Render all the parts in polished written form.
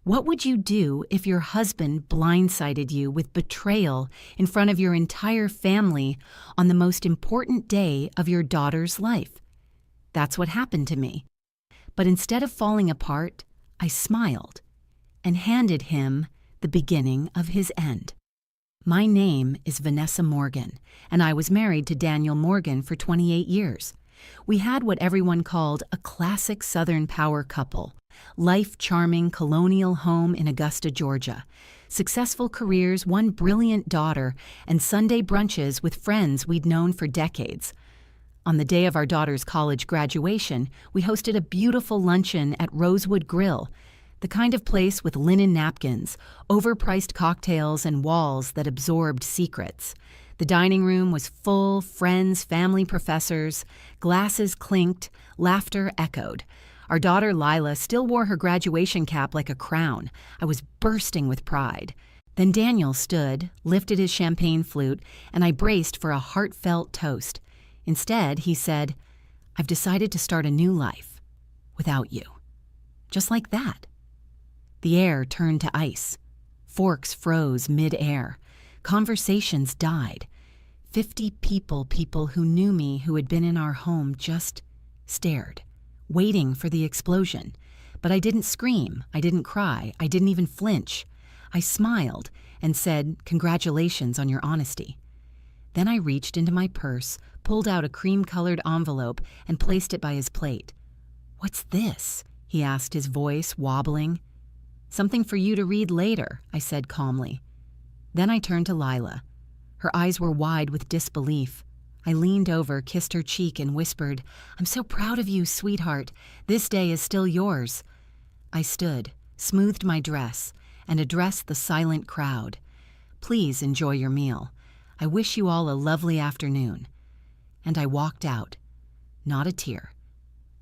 What would you do if your husband blindsided you with betrayal in front of your entire family on the most important day of your daughter's life? That's what happened to me. But instead of falling apart, I smiled and handed him the beginning of his end. My name is Vanessa Morgan, and I was married to Daniel Morgan for 28 years. We had what everyone called a classic Southern power couple, life-charming colonial home in Augusta, Georgia, successful careers, one brilliant daughter, and Sunday brunches with friends we'd known for decades. On the day of our daughter's college graduation, we hosted a beautiful luncheon at Rosewood Grill, the kind of place with linen napkins, overpriced cocktails, and walls that absorbed secrets. The dining room was full, friends, family, professors, glasses clinked, laughter echoed. Our daughter Lila still wore her graduation cap like a crown. I was bursting with pride. Then Daniel stood, lifted his champagne flute, and I braced for a heartfelt toast. Instead, he said, "I've decided to start a new life without you." Just like that. The air turned to ice. Forks froze mid-air. Conversations died. 50 people who knew me, who had been in our home, just stared, waiting for the explosion. But I didn't scream, I didn't cry, I didn't even flinch. I smiled and said, "Congratulations on your honesty." Then I reached into my purse, pulled out a cream-colored envelope, and placed it by his plate. "What's this?" he asked, his voice wobbling. "Something for you to read later," I said calmly. Then I turned to Lila. Her eyes were wide with disbelief. I leaned over, kissed her cheek, and whispered, "I'm so proud of you, sweetheart. This day is still yours." I stood, smoothed my dress, and addressed the silent crowd. "Please enjoy your meal. I wish you all a lovely afternoon." And I walked out. Not a tear.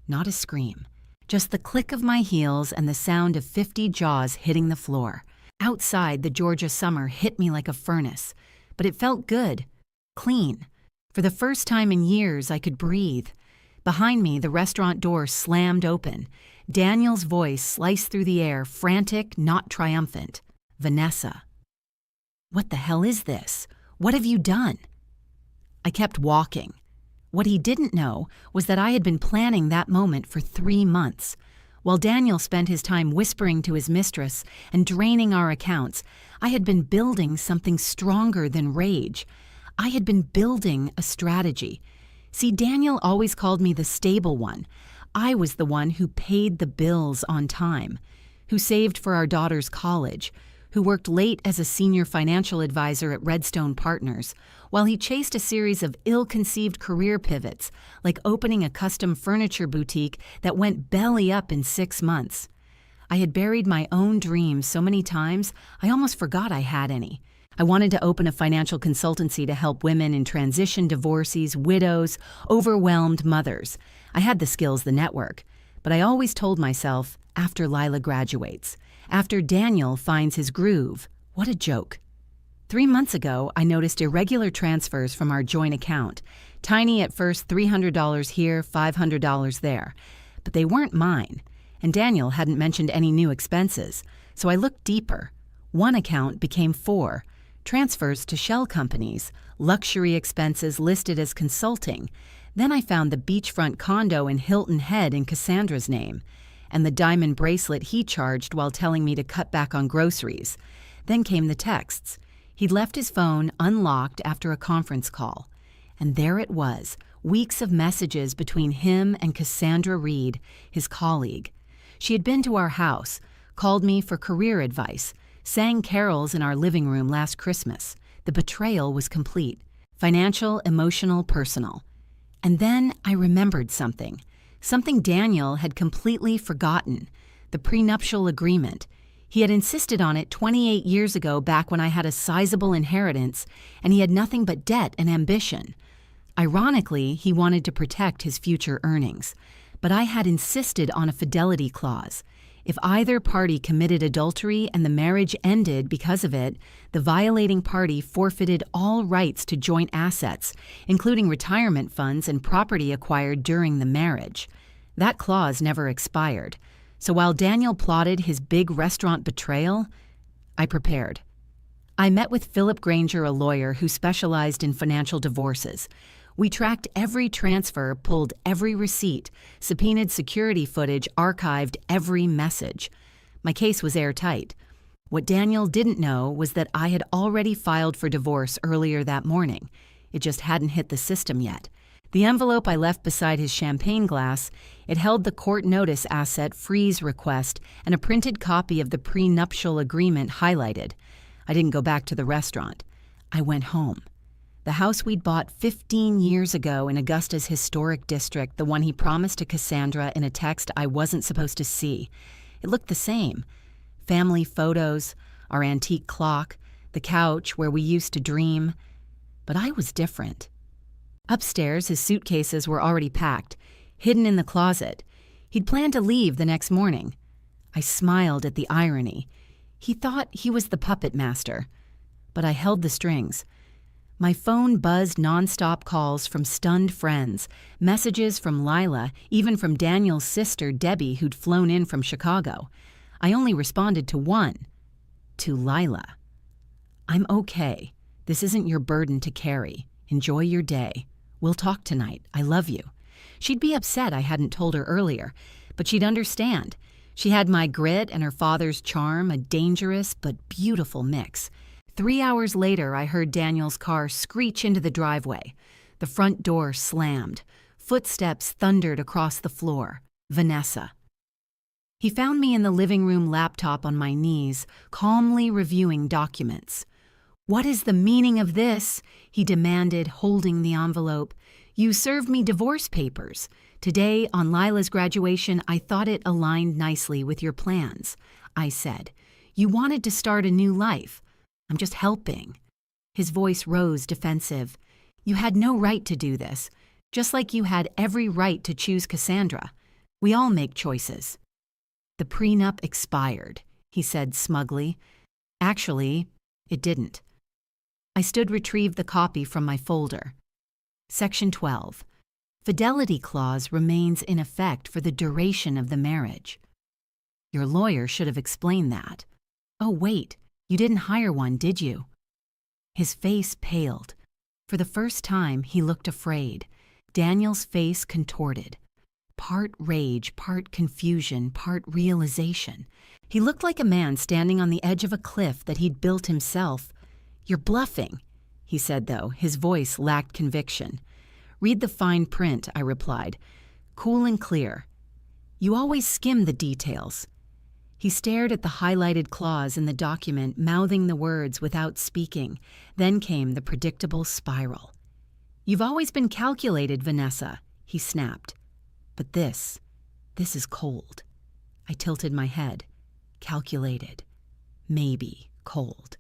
Not a scream. Just the click of my heels and the sound of 50 jaws hitting the floor. Outside, the Georgia summer hit me like a furnace, but it felt good, clean. For the first time in years, I could breathe. Behind me, the restaurant door slammed open. Daniel's voice sliced through the air, frantic, not triumphant. "Vanessa." "What the hell is this? What have you done?" I kept walking. What he didn't know was that I had been planning that moment for 3 months. While Daniel spent his time whispering to his mistress and draining our accounts, I had been building something stronger than rage. I had been building a strategy. See, Daniel always called me the stable one. I was the one who paid the bills on time, who saved for our daughter's college, who worked late as a senior financial advisor at Redstone Partners, while he chased a series of ill-conceived career pivots, like opening a custom furniture boutique that went belly up in 6 months. I had buried my own dreams so many times, I almost forgot I had any. I wanted to open a financial consultancy to help women in transition, divorcees, widows, overwhelmed mothers. I had the skills, the network, but I always told myself, after Lila graduates, after Daniel finds his groove. What a joke. 3 months ago, I noticed irregular transfers from our joint account. Tiny at first, $300 here, $500 there. But they weren't mine, and Daniel hadn't mentioned any new expenses, so I looked deeper. One account became 4. Transfers to shell companies, luxury expenses listed as consulting. Then I found the beachfront condo in Hilton Head in Cassandra's name, and the diamond bracelet he charged while telling me to cut back on groceries. Then came the texts. He'd left his phone unlocked after a conference call. And there it was, weeks of messages between him and Cassandra Reed, his colleague. She had been to our house, called me for career advice, sang carols in our living room last Christmas. The betrayal was complete. Financial, emotional, personal. And then I remembered something. Something Daniel had completely forgotten. The prenuptial agreement. He had insisted on it 28 years ago, back when I had a sizable inheritance, and he had nothing but debt and ambition. Ironically, he wanted to protect his future earnings. But I had insisted on a fidelity clause. If either party committed adultery and the marriage ended because of it, the violating party forfeited all rights to joint assets, including retirement funds and property acquired during the marriage. That clause never expired. So while Daniel plotted his big restaurant betrayal, I prepared. I met with Philip Granger, a lawyer who specialized in financial divorces. We tracked every transfer, pulled every receipt, subpoenaed security footage, archived every message. My case was airtight. What Daniel didn't know was that I had already filed for divorce earlier that morning. It just hadn't hit the system yet. The envelope I left beside his champagne glass, it held the court notice asset freeze request and a printed copy of the prenuptial agreement highlighted. I didn't go back to the restaurant. I went home. The house we'd bought 15 years ago in Augusta's historic district, the one he promised to Cassandra in a text I wasn't supposed to see. It looked the same. Family photos, our antique clock, the couch where we used to dream. But I was different. Upstairs, his suitcases were already packed, hidden in the closet. He'd planned to leave the next morning. I smiled at the irony. He thought he was the puppet master. But I held the strings. My phone buzzed nonstop calls from stunned friends, messages from Lila, even from Daniel's sister, Debbie, who'd flown in from Chicago. I only responded to one. To Lila. "I'm okay. This isn't your burden to carry. Enjoy your day. We'll talk tonight. I love you." She'd be upset I hadn't told her earlier, but she'd understand. She had my grit and her father's charm, a dangerous but beautiful mix. 3 hours later, I heard Daniel's car screech into the driveway. The front door slammed. Footsteps thundered across the floor. Vanessa. He found me in the living room laptop on my knees, calmly reviewing documents. "What is the meaning of this?" he demanded, holding the envelope. "You served me divorce papers. Today, on Lila's graduation, I thought it aligned nicely with your plans," I said. "You wanted to start a new life. I'm just helping." His voice rose defensive. "You had no right to do this, just like you had every right to choose Cassandra. We all make choices." "The prenup expired," he said smugly. "Actually, it didn't." I retrieved the copy from my folder. Section 12. Fidelity clause remains in effect for the duration of the marriage. Your lawyer should have explained that. Oh, wait. You didn't hire one, did you? His face paled. For the first time, he looked afraid. Daniel's face contorted. Part rage, part confusion, part realization. He looked like a man standing on the edge of a cliff that he'd built himself. "You're bluffing," he said, though. His voice lacked conviction. "Read the fine print," I replied. "Cool and clear. You always skim the details." He stared at the highlighted clause in the document, mouthing the words without speaking. Then came the predictable spiral. "You've always been calculated, Vanessa," he snapped. "But this is cold." I tilted my head. Calculated. Maybe cold.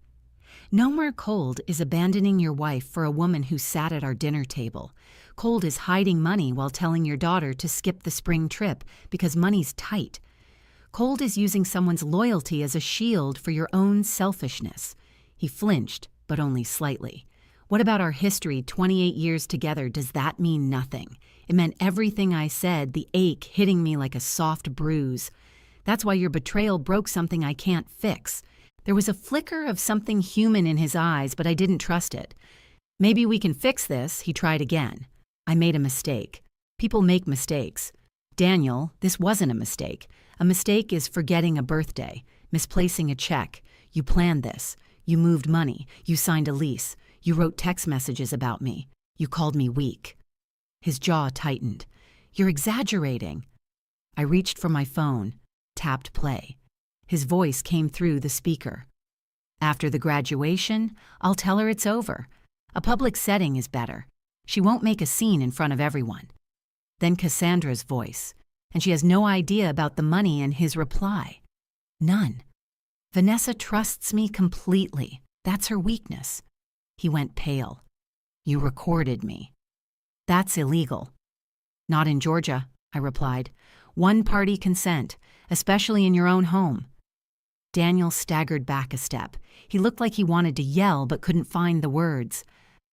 No more cold is abandoning your wife for a woman who sat at our dinner table. Cold is hiding money while telling your daughter to skip the spring trip because money's tight. Cold is using someone's loyalty as a shield for your own selfishness. He flinched, but only slightly. What about our history 28 years together? Does that mean nothing? It meant everything I said, the ache hitting me like a soft bruise. That's why your betrayal broke something I can't fix. There was a flicker of something human in his eyes, but I didn't trust it. "Maybe we can fix this," he tried again. I made a mistake. People make mistakes. Daniel, this wasn't a mistake. A mistake is forgetting a birthday, misplacing a check. You planned this. You moved money. You signed a lease. You wrote text messages about me. You called me weak. His jaw tightened. "You're exaggerating." I reached for my phone, tapped play. His voice came through the speaker. "After the graduation, I'll tell her it's over. A public setting is better. She won't make a scene in front of everyone." Then Cassandra's voice, and she has no idea about the money, and his reply. "None. Vanessa trusts me completely. That's her weakness." He went pale. "You recorded me." "That's illegal." "Not in Georgia," I replied. "One-party consent, especially in your own home." Daniel staggered back a step. He looked like he wanted to yell but couldn't find the words.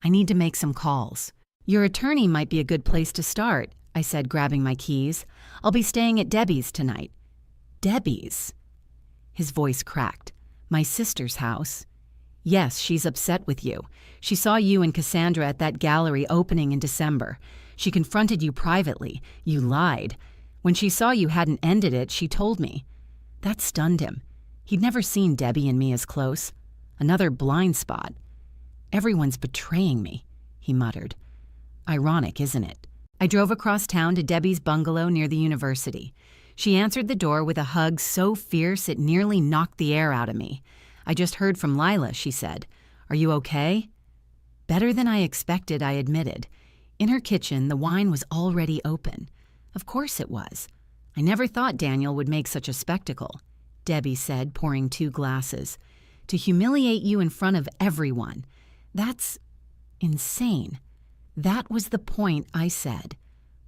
"I need to make some calls." "Your attorney might be a good place to start," I said, grabbing my keys. "I'll be staying at Debbie's tonight." Debbie's. His voice cracked. My sister's house. Yes, she's upset with you. She saw you and Cassandra at that gallery opening in December. She confronted you privately. You lied. When she saw you hadn't ended it, she told me. That stunned him. He'd never seen Debbie and me as close. Another blind spot. Everyone's betraying me, he muttered. Ironic, isn't it? I drove across town to Debbie's bungalow near the university. She answered the door with a hug so fierce it nearly knocked the air out of me. I just heard from Lila, she said. Are you okay? Better than I expected, I admitted. In her kitchen, the wine was already open. Of course it was. I never thought Daniel would make such a spectacle, Debbie said, pouring 2 glasses. To humiliate you in front of everyone. That's insane. That was the point, I said.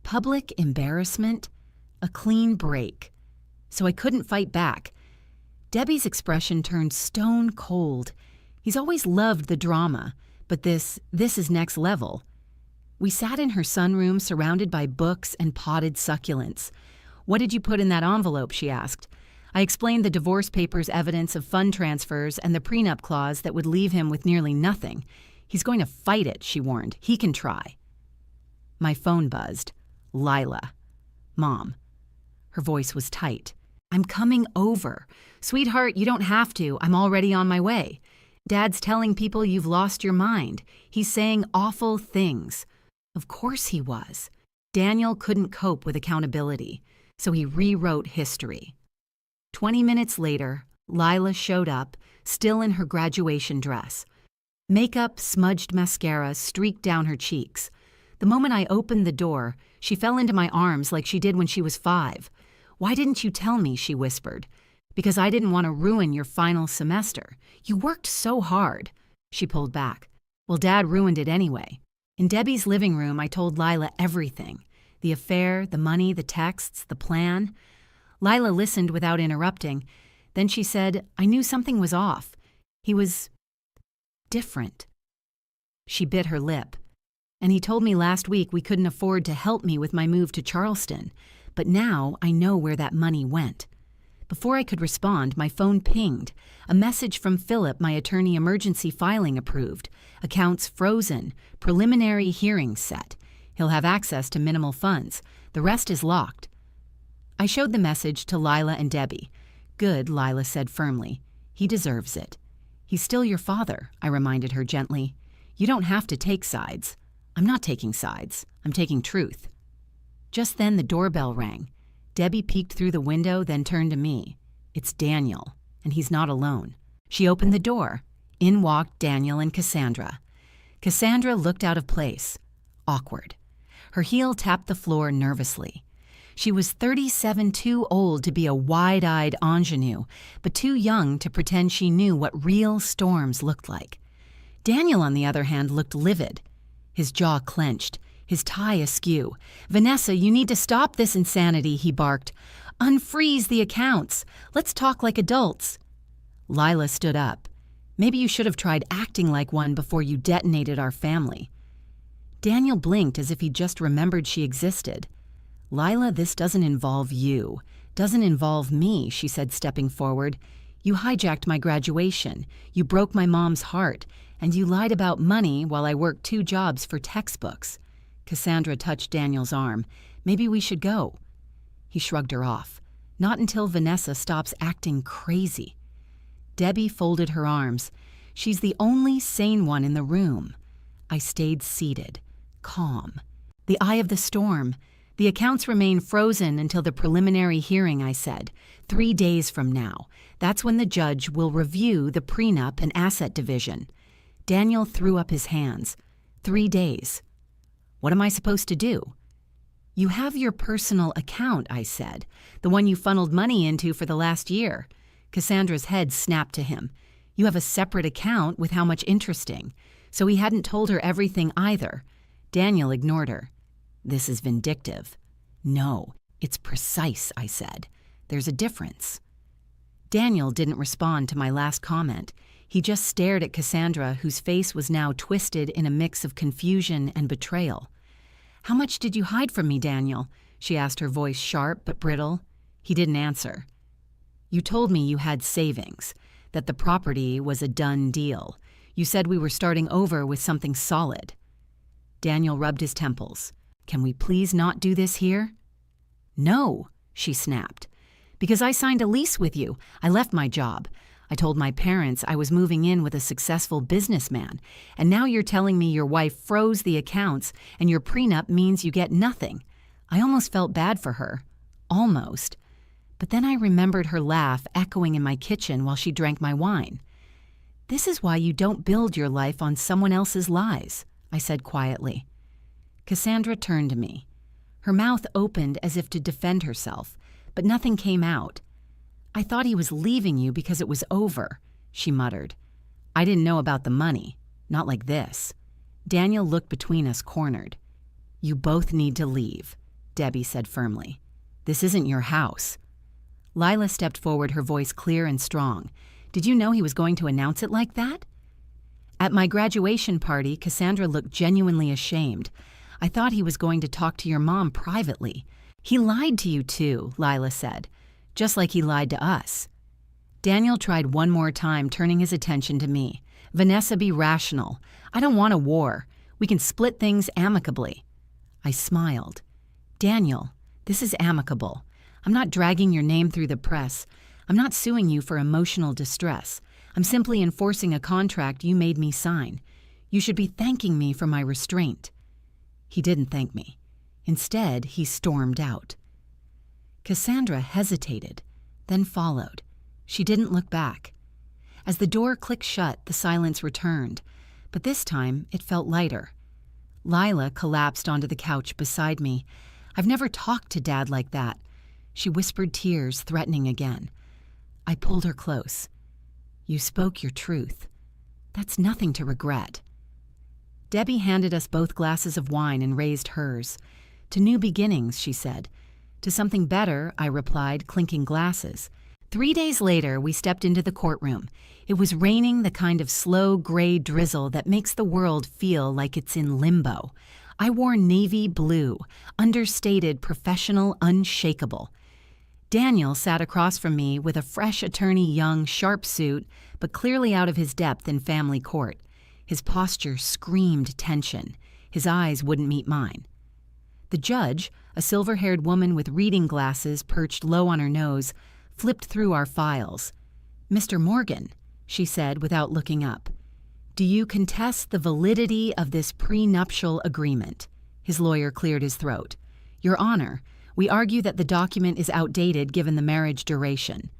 Public embarrassment? A clean break. So I couldn't fight back. Debbie's expression turned stone cold. He's always loved the drama, but this is next level. We sat in her sunroom surrounded by books and potted succulents. What did you put in that envelope, she asked. I explained the divorce papers' evidence of fund transfers and the prenup clause that would leave him with nearly nothing. He's going to fight it, she warned. He can try. My phone buzzed. Lila. Mom. Her voice was tight. I'm coming over. Sweetheart, you don't have to. I'm already on my way. Dad's telling people you've lost your mind. He's saying awful things. Of course he was. Daniel couldn't cope with accountability, so he rewrote history. 20 minutes later, Lila showed up, still in her graduation dress. Makeup, smudged mascara streaked down her cheeks. The moment I opened the door, she fell into my arms like she did when she was 5. Why didn't you tell me, she whispered. Because I didn't want to ruin your final semester. You worked so hard. She pulled back. Well, Dad ruined it anyway. In Debbie's living room, I told Lila everything. The affair, the money, the texts, the plan. Lila listened without interrupting. Then she said, I knew something was off. He was different. She bit her lip. And he told me last week we couldn't afford to help me with my move to Charleston. But now I know where that money went. Before I could respond, my phone pinged. A message from Philip, my attorney, emergency filing approved. Accounts frozen. Preliminary hearing set. He'll have access to minimal funds. The rest is locked. I showed the message to Lila and Debbie. Good, Lila said firmly. He deserves it. He's still your father, I reminded her gently. You don't have to take sides. I'm not taking sides. I'm taking truth. Just then the doorbell rang. Debbie peeked through the window, then turned to me. It's Daniel, and he's not alone. She opened the door. In walked Daniel and Cassandra. Cassandra looked out of place. Awkward. Her heel tapped the floor nervously. She was 37, too old to be a wide-eyed ingenue, but too young to pretend she knew what real storms looked like. Daniel, on the other hand, looked livid. His jaw clenched, his tie askew. Vanessa, you need to stop this insanity, he barked. Unfreeze the accounts. Let's talk like adults. Lila stood up. Maybe you should have tried acting like one before you detonated our family. Daniel blinked as if he just remembered she existed. Lila, this doesn't involve you. Doesn't involve me, she said, stepping forward. You hijacked my graduation. You broke my mom's heart. And you lied about money while I worked 2 jobs for textbooks. Cassandra touched Daniel's arm. Maybe we should go. He shrugged her off. Not until Vanessa stops acting crazy. Debbie folded her arms. She's the only sane one in the room. I stayed seated, calm. The eye of the storm. The accounts remain frozen until the preliminary hearing, I said. 3 days from now. That's when the judge will review the prenup and asset division. Daniel threw up his hands. 3 days. What am I supposed to do? You have your personal account, I said. The one you funneled money into for the last year. Cassandra's head snapped to him. You have a separate account with how much interesting. So he hadn't told her everything either. Daniel ignored her. This is vindictive. No, it's precise, I said. There's a difference. Daniel didn't respond to my last comment. He just stared at Cassandra, whose face was now twisted in a mix of confusion and betrayal. How much did you hide from me, Daniel? She asked, her voice sharp but brittle. He didn't answer. You told me you had savings, that the property was a done deal. You said we were starting over with something solid. Daniel rubbed his temples. Can we please not do this here? No, she snapped. Because I signed a lease with you. I left my job. I told my parents I was moving in with a successful businessman, and now you're telling me your wife froze the accounts and your prenup means you get nothing. I almost felt bad for her. Almost. But then I remembered her laugh echoing in my kitchen while she drank my wine. This is why you don't build your life on someone else's lies, I said quietly. Cassandra turned to me. Her mouth opened as if to defend herself, but nothing came out. I thought he was leaving you because it was over, she muttered. I didn't know about the money. Not like this. Daniel looked between us, cornered. You both need to leave, Debbie said firmly. This isn't your house. Lila stepped forward, her voice clear and strong. Did you know he was going to announce it like that? At my graduation party, Cassandra looked genuinely ashamed. I thought he was going to talk to your mom privately. He lied to you too, Lila said. Just like he lied to us. Daniel tried one more time, turning his attention to me. Vanessa, be rational. I don't want a war. We can split things amicably. I smiled. Daniel, this is amicable. I'm not dragging your name through the press. I'm not suing you for emotional distress. I'm simply enforcing a contract you made me sign. You should be thanking me for my restraint. He didn't thank me. Instead, he stormed out. Cassandra hesitated, then followed. She didn't look back. As the door clicked shut, the silence returned, but this time it felt lighter. Lila collapsed onto the couch beside me. I've never talked to Dad like that. She whispered, tears threatening again. I pulled her close. You spoke your truth. That's nothing to regret. Debbie handed us both glasses of wine and raised hers. To new beginnings, she said. To something better, I replied, clinking glasses. 3 days later, we stepped into the courtroom. It was raining, the kind of slow, gray drizzle that makes the world feel like it's in limbo. I wore navy blue, understated, professional, unshakable. Daniel sat across from me with a fresh attorney young, sharp suit, but clearly out of his depth in family court. His posture screamed tension. His eyes wouldn't meet mine. The judge, a silver-haired woman with reading glasses perched low on her nose, flipped through our files. Mr. Morgan, she said without looking up, do you contest the validity of this prenuptial agreement? His lawyer cleared his throat. Your Honor, we argue that the document is outdated given the marriage duration.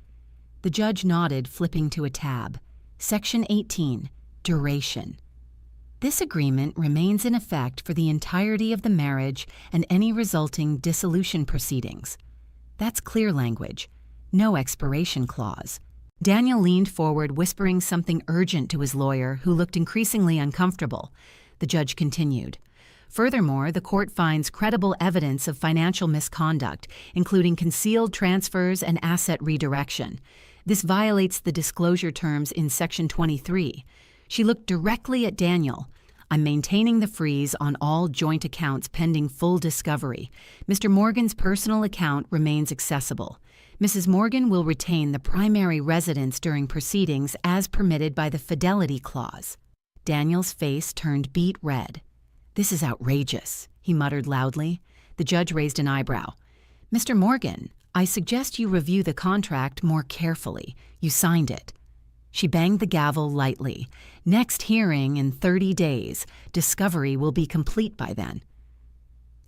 The judge nodded, flipping to a tab. Section 18, Duration. This agreement remains in effect for the entirety of the marriage and any resulting dissolution proceedings. That's clear language. No expiration clause. Daniel leaned forward, whispering something urgent to his lawyer, who looked increasingly uncomfortable. The judge continued. Furthermore, the court finds credible evidence of financial misconduct, including concealed transfers and asset redirection. This violates the disclosure terms in Section 23. She looked directly at Daniel. I'm maintaining the freeze on all joint accounts pending full discovery. Mr. Morgan's personal account remains accessible. Mrs. Morgan will retain the primary residence during proceedings as permitted by the fidelity clause. Daniel's face turned beet red. This is outrageous, he muttered loudly. The judge raised an eyebrow. Mr. Morgan, I suggest you review the contract more carefully. You signed it. She banged the gavel lightly. Next hearing in 30 days. Discovery will be complete by then.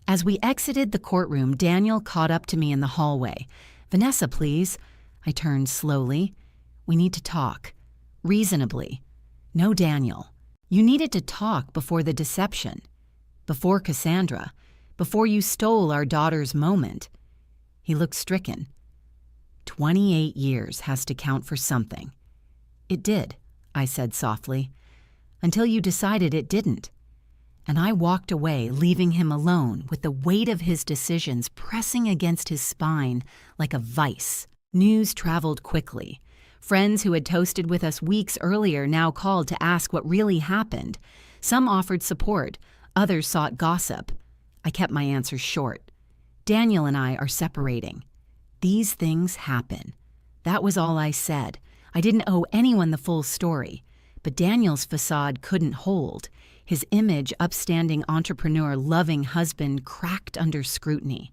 As we exited the courtroom, Daniel caught up to me in the hallway. Vanessa, please. I turned slowly. We need to talk. Reasonably. No, Daniel. You needed to talk before the deception. Before Cassandra. Before you stole our daughter's moment. He looked stricken. 28 years has to count for something. It did, I said softly, until you decided it didn't. And I walked away, leaving him alone with the weight of his decisions pressing against his spine like a vice. News traveled quickly. Friends who had toasted with us weeks earlier now called to ask what really happened. Some offered support, others sought gossip. I kept my answers short. Daniel and I are separating. These things happen. That was all I said. I didn't owe anyone the full story. But Daniel's facade couldn't hold. His image, upstanding entrepreneur, loving husband, cracked under scrutiny.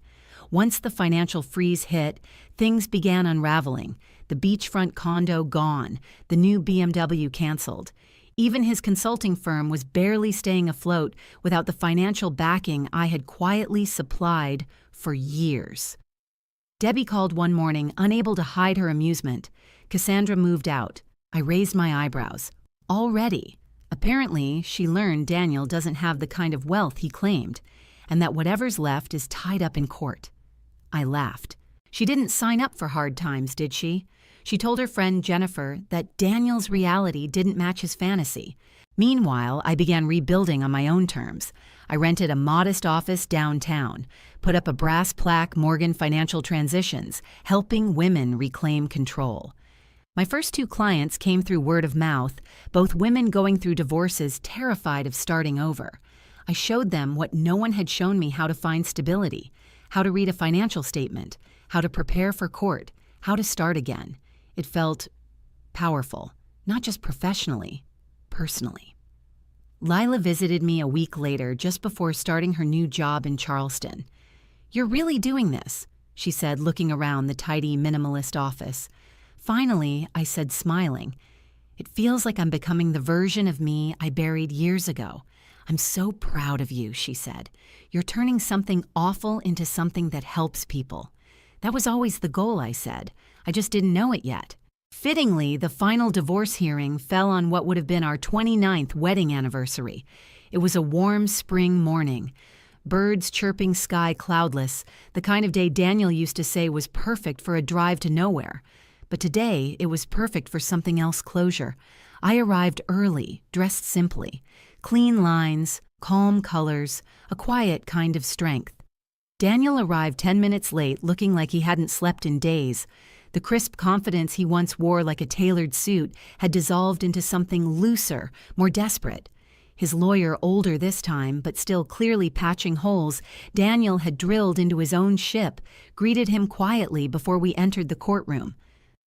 Once the financial freeze hit, things began unraveling. The beachfront condo gone, the new BMW canceled. Even his consulting firm was barely staying afloat without the financial backing I had quietly supplied for years. Debbie called one morning, unable to hide her amusement. Cassandra moved out. I raised my eyebrows. Already. Apparently, she learned Daniel doesn't have the kind of wealth he claimed, and that whatever's left is tied up in court. I laughed. She didn't sign up for hard times, did she? She told her friend Jennifer that Daniel's reality didn't match his fantasy. Meanwhile, I began rebuilding on my own terms. I rented a modest office downtown, put up a brass plaque, Morgan Financial Transitions, helping women reclaim control. My first 2 clients came through word of mouth, both women going through divorces terrified of starting over. I showed them what no one had shown me: how to find stability, how to read a financial statement, how to prepare for court, how to start again. It felt powerful, not just professionally, personally. Lila visited me a week later, just before starting her new job in Charleston. "You're really doing this," she said, looking around the tidy, minimalist office. "Finally," I said, smiling. "It feels like I'm becoming the version of me I buried years ago." "I'm so proud of you," she said. "You're turning something awful into something that helps people." "That was always the goal," I said. "I just didn't know it yet." Fittingly, the final divorce hearing fell on what would have been our 29th wedding anniversary. It was a warm spring morning. Birds chirping, sky cloudless, the kind of day Daniel used to say was perfect for a drive to nowhere. But today, it was perfect for something else: closure. I arrived early, dressed simply. Clean lines, calm colors, a quiet kind of strength. Daniel arrived 10 minutes late, looking like he hadn't slept in days. The crisp confidence he once wore like a tailored suit had dissolved into something looser, more desperate. His lawyer, older this time, but still clearly patching holes Daniel had drilled into his own ship, greeted him quietly before we entered the courtroom.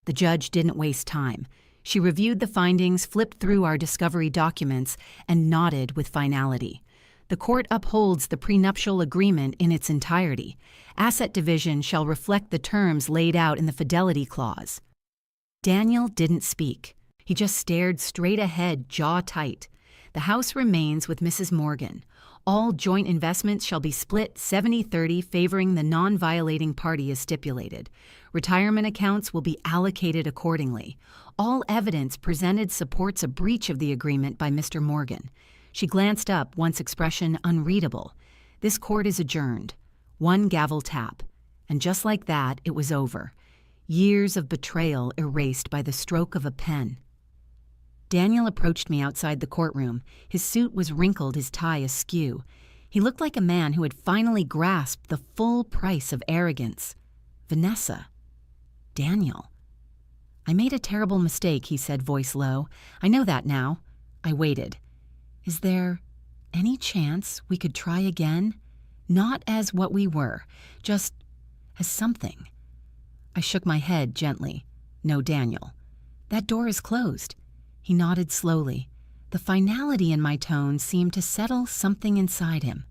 The judge didn't waste time. She reviewed the findings, flipped through our discovery documents, and nodded with finality. The court upholds the prenuptial agreement in its entirety. Asset division shall reflect the terms laid out in the fidelity clause. Daniel didn't speak. He just stared straight ahead, jaw tight. The house remains with Mrs. Morgan. All joint investments shall be split 70-30, favoring the non-violating party as stipulated. Retirement accounts will be allocated accordingly. All evidence presented supports a breach of the agreement by Mr. Morgan. She glanced up, once expression unreadable. This court is adjourned. One gavel tap. And just like that, it was over. Years of betrayal erased by the stroke of a pen. Daniel approached me outside the courtroom. His suit was wrinkled, his tie askew. He looked like a man who had finally grasped the full price of arrogance. Vanessa. Daniel. "I made a terrible mistake," he said, voice low. "I know that now." I waited. "Is there any chance we could try again? Not as what we were, just as something." I shook my head gently. "No, Daniel. That door is closed." He nodded slowly. The finality in my tone seemed to settle something inside him.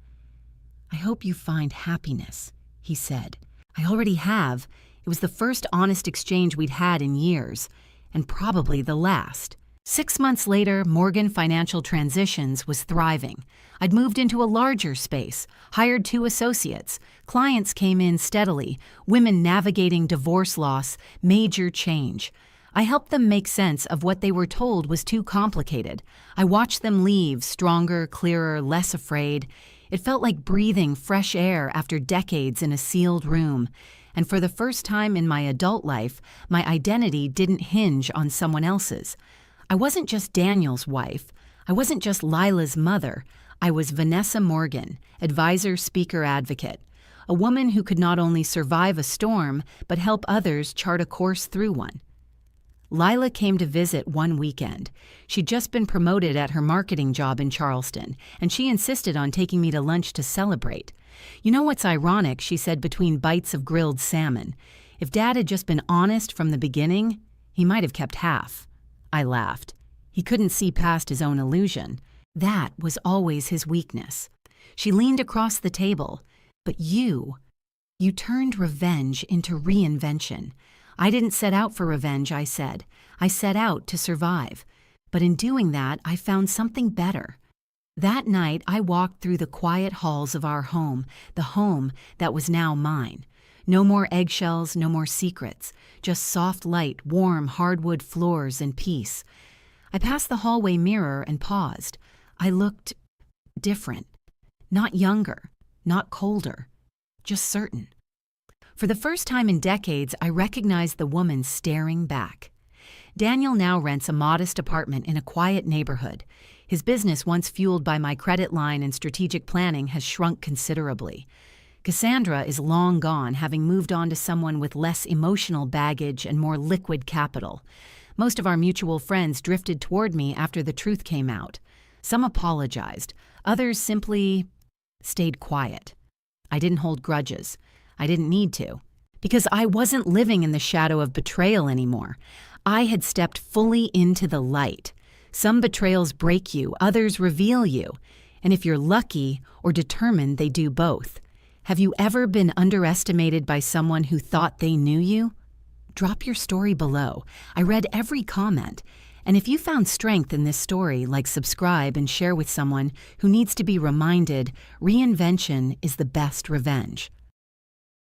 "I hope you find happiness," he said. "I already have. It was the first honest exchange we'd had in years, and probably the last." 6 months later, Morgan Financial Transitions was thriving. I'd moved into a larger space, hired 2 associates. Clients came in steadily, women navigating divorce loss, major change. I helped them make sense of what they were told was too complicated. I watched them leave, stronger, clearer, less afraid. It felt like breathing fresh air after decades in a sealed room. And for the first time in my adult life, my identity didn't hinge on someone else's. I wasn't just Daniel's wife. I wasn't just Lila's mother. I was Vanessa Morgan, advisor, speaker, advocate. A woman who could not only survive a storm, but help others chart a course through one. Lila came to visit one weekend. She'd just been promoted at her marketing job in Charleston, and she insisted on taking me to lunch to celebrate. "You know what's ironic," she said between bites of grilled salmon. If Dad had just been honest from the beginning, he might have kept half. I laughed. He couldn't see past his own illusion. That was always his weakness. She leaned across the table. But you turned revenge into reinvention. I didn't set out for revenge, I said. I set out to survive. But in doing that, I found something better. That night, I walked through the quiet halls of our home, the home that was now mine. No more eggshells, no more secrets, just soft light, warm hardwood floors, and peace. I passed the hallway mirror and paused. I looked different. Not younger, not colder, just certain. For the first time in decades, I recognized the woman staring back. Daniel now rents a modest apartment in a quiet neighborhood. His business, once fueled by my credit line and strategic planning, has shrunk considerably. Cassandra is long gone, having moved on to someone with less emotional baggage and more liquid capital. Most of our mutual friends drifted toward me after the truth came out. Some apologized. Others simply stayed quiet. I didn't hold grudges. I didn't need to. Because I wasn't living in the shadow of betrayal anymore. I had stepped fully into the light. Some betrayals break you, others reveal you. And if you're lucky or determined, they do both. Have you ever been underestimated by someone who thought they knew you? Drop your story below. I read every comment. And if you found strength in this story, subscribe and share with someone who needs to be reminded reinvention is the best revenge.